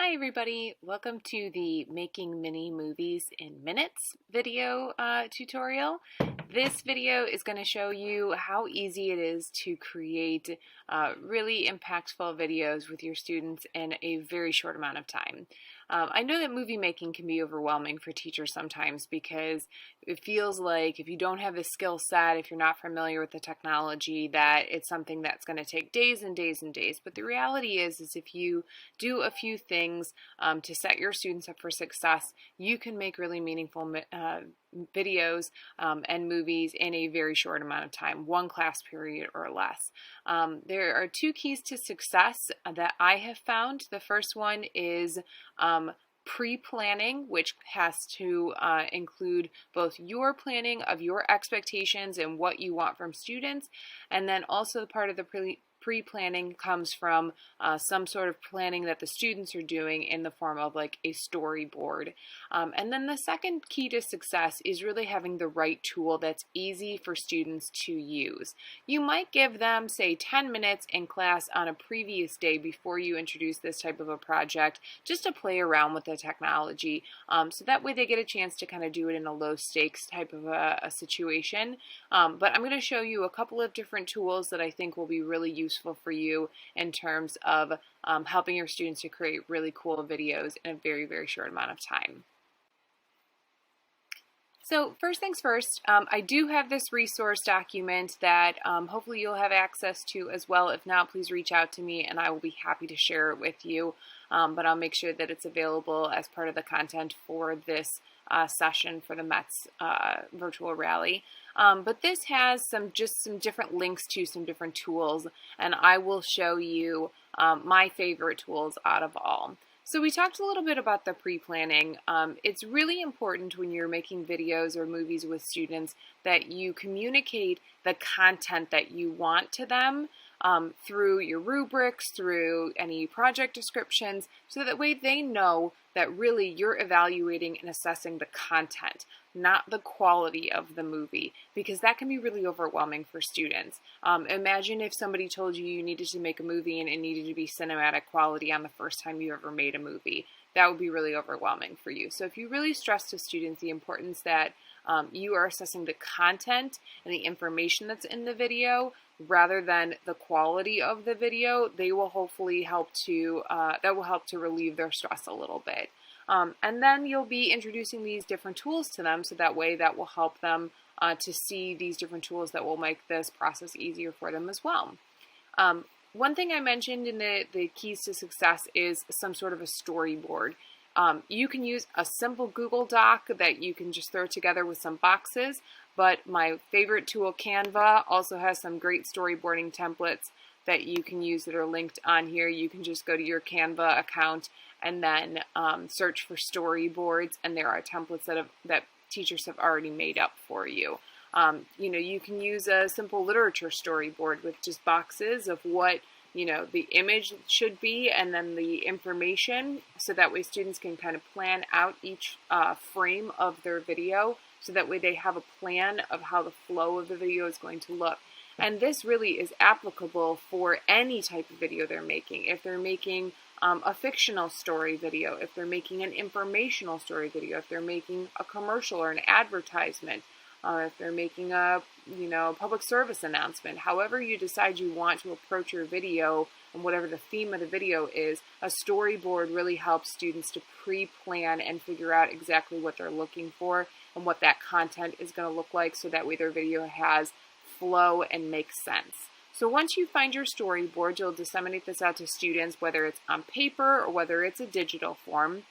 Hi everybody, welcome to the Making Mini Movies in Minutes video tutorial. This video is going to show you how easy it is to create really impactful videos with your students in a very short amount of time. I know that movie making can be overwhelming for teachers sometimes because it feels like if you don't have the skill set, if you're not familiar with the technology, that it's something that's going to take days and days and days. But the reality is if you do a few things to set your students up for success, you can make really meaningful videos and movies in a very short amount of time, one class period or less. There are two keys to success that I have found. The first one is pre-planning, which has to include both your planning of your expectations and what you want from students, and then also part of the pre-planning comes from some sort of planning that the students are doing in the form of like a storyboard. And then the second key to success is really having the right tool that's easy for students to use. You might give them, say, 10 minutes in class on a previous day before you introduce this type of a project just to play around with the technology. So that way they get a chance to kind of do it in a low stakes type of a situation. But I'm going to show you a couple of different tools that I think will be really useful for you in terms of helping your students to create really cool videos in a very, very short amount of time. So first things first, I do have this resource document that hopefully you'll have access to as well. If not, please reach out to me and I will be happy to share it with you. But I'll make sure that it's available as part of the content for this session for the Mets virtual rally. But this has just some different links to some different tools, and I will show you my favorite tools out of all. So we talked a little bit about the pre-planning. It's really important when you're making videos or movies with students that you communicate the content that you want to them through your rubrics, through any project descriptions, so that way they know that really you're evaluating and assessing the content, not the quality of the movie, because that can be really overwhelming for students. Imagine if somebody told you you needed to make a movie and it needed to be cinematic quality on the first time you ever made a movie. That would be really overwhelming for you. So if you really stress to students the importance that you are assessing the content and the information that's in the video rather than the quality of the video, they will hopefully help to that will help to relieve their stress a little bit. And then you'll be introducing these different tools to them, so that way that will help them to see these different tools that will make this process easier for them as well. One thing I mentioned in the keys to success is some sort of a storyboard. You can use a simple Google Doc that you can just throw together with some boxes, but my favorite tool, Canva, also has some great storyboarding templates that you can use that are linked on here. You can just go to your Canva account and then search for storyboards, and there are templates that teachers have already made up for you. You can use a simple literature storyboard with just boxes of what the image should be and then the information, so that way students can kind of plan out each frame of their video, so that way they have a plan of how the flow of the video is going to look. And this really is applicable for any type of video they're making. If they're making a fictional story video, if they're making an informational story video, if they're making a commercial or an advertisement, if they're making a public service announcement, however you decide you want to approach your video and whatever the theme of the video is, a storyboard really helps students to pre-plan and figure out exactly what they're looking for and what that content is going to look like, so that way their video has flow and makes sense. So once you find your storyboard, you'll disseminate this out to students, whether it's on paper or whether it's a digital form.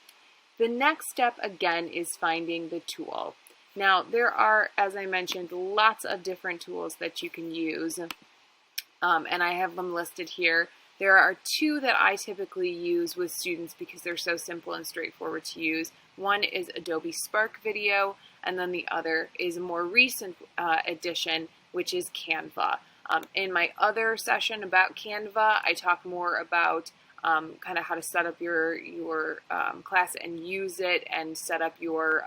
The next step, again, is finding the tool. Now, there are, as I mentioned, lots of different tools that you can use, and I have them listed here. There are two that I typically use with students because they're so simple and straightforward to use. One is Adobe Spark Video, and then the other is a more recent addition, which is Canva. In my other session about Canva, I talk more about kind of how to set up your class and use it, and set up your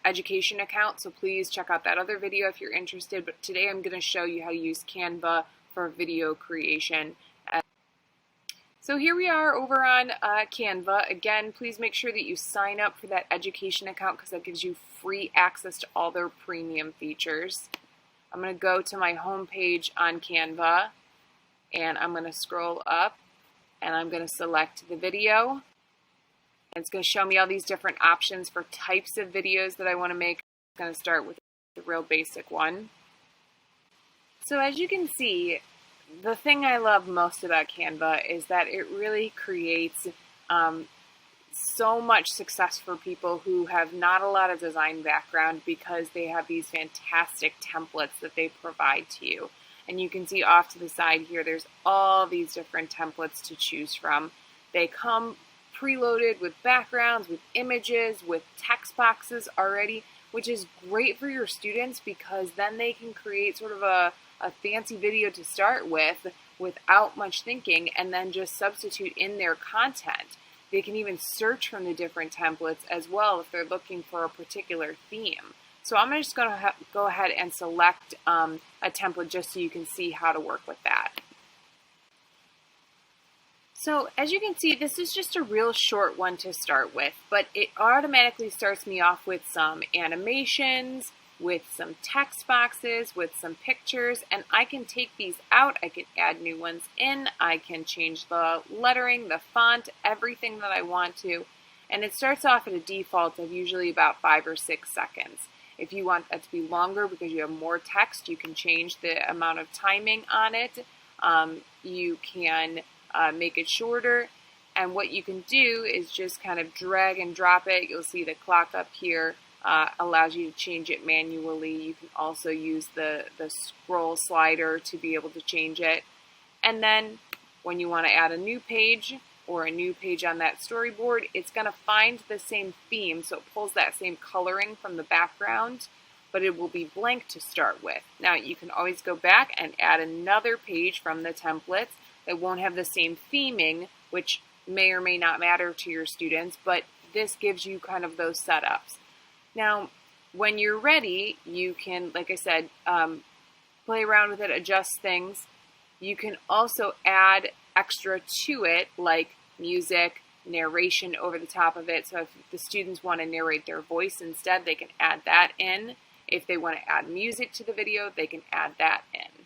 education account. So please check out that other video if you're interested. But today I'm going to show you how to use Canva for video creation. So here we are over on Canva. Again, please make sure that you sign up for that education account because that gives you free access to all their premium features. I'm going to go to my home page on Canva and I'm going to scroll up and I'm going to select the video. And it's going to show me all these different options for types of videos that I want to make. I'm going to start with the real basic one. So as you can see, the thing I love most about Canva is that it really creates so much success for people who have not a lot of design background because they have these fantastic templates that they provide to you. And you can see off to the side here, there's all these different templates to choose from. They come preloaded with backgrounds, with images, with text boxes already, which is great for your students because then they can create sort of a fancy video to start with without much thinking and then just substitute in their content. They can even search from the different templates as well if they're looking for a particular theme. So I'm just going to go ahead and select a template just so you can see how to work with that. So as you can see, this is just a real short one to start with, but it automatically starts me off with some animations, with some text boxes, with some pictures, and I can take these out, I can add new ones in, I can change the lettering, the font, everything that I want to, and it starts off at a default of usually about 5 or 6 seconds. If you want that to be longer because you have more text, you can change the amount of timing on it. You can make it shorter, and what you can do is just kind of drag and drop it. You'll see the clock up here. Allows you to change it manually. You can also use the scroll slider to be able to change it. And then when you want to add a new page or a new page on that storyboard, it's going to find the same theme, so it pulls that same coloring from the background, but it will be blank to start with. Now you can always go back and add another page from the templates that won't have the same theming, which may or may not matter to your students, but this gives you kind of those setups. Now, when you're ready, you can, like I said, play around with it, adjust things. You can also add extra to it, like music, narration over the top of it. So if the students want to narrate their voice instead, they can add that in. If they want to add music to the video, they can add that in.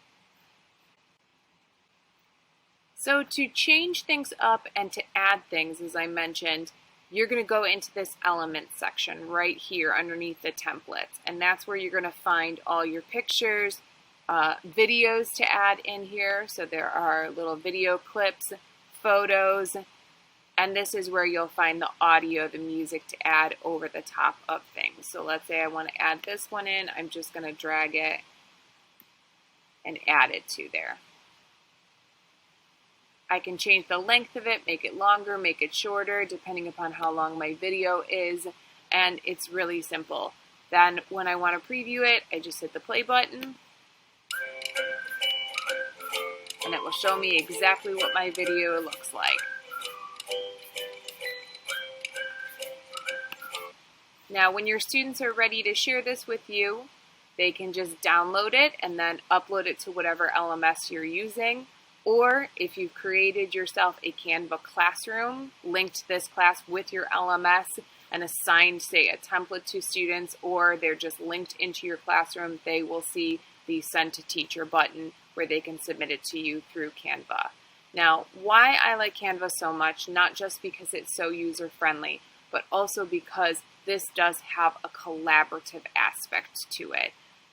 So to change things up and to add things, as I mentioned, you're going to go into this elements section right here underneath the templates, and that's where you're going to find all your pictures, videos to add in here. So there are little video clips, photos, and this is where you'll find the audio, the music to add over the top of things. So let's say I want to add this one in. I'm just going to drag it and add it to there. I can change the length of it, make it longer, make it shorter, depending upon how long my video is, and it's really simple. Then when I want to preview it, I just hit the play button, and it will show me exactly what my video looks like. Now, when your students are ready to share this with you, they can just download it and then upload it to whatever LMS you're using. Or if you've created yourself a Canva classroom, linked this class with your LMS and assigned, say, a template to students, or they're just linked into your classroom, they will see the Send to Teacher button where they can submit it to you through Canva. Now, why I like Canva so much, not just because it's so user-friendly, but also because this does have a collaborative aspect to it.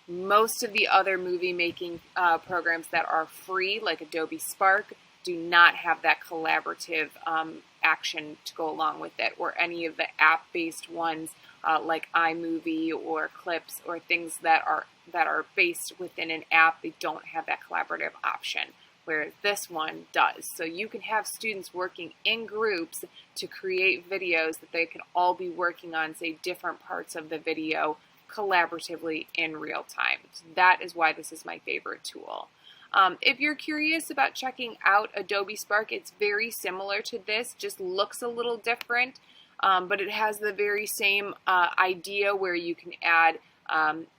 Most of the other movie making programs that are free, like Adobe Spark, do not have that collaborative action to go along with it, or any of the app-based ones like iMovie or Clips or things that are based within an app. They don't have that collaborative option, whereas this one does. So you can have students working in groups to create videos that they can all be working on, say, different parts of the video collaboratively in real time. So that is why this is my favorite tool. If you're curious about checking out Adobe Spark, it's very similar to this, just looks a little different, but it has the very same idea where you can add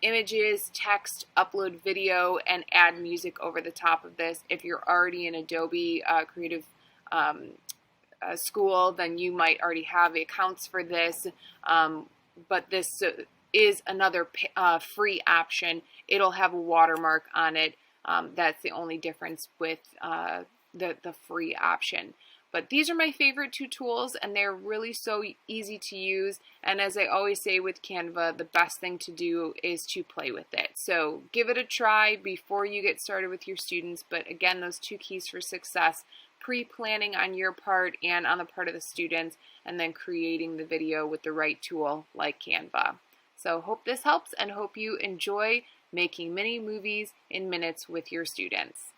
images, text, upload video, and add music over the top of this. If you're already in Adobe Creative school, then you might already have accounts for this, but this is another free option. It'll have a watermark on it. That's the only difference with the free option. But these are my favorite two tools, and they're really so easy to use. And as I always say with Canva, the best thing to do is to play with it. So give it a try before you get started with your students. But again, those two keys for success: pre-planning on your part and on the part of the students, and then creating the video with the right tool like Canva. So hope this helps, and hope you enjoy making mini movies in minutes with your students.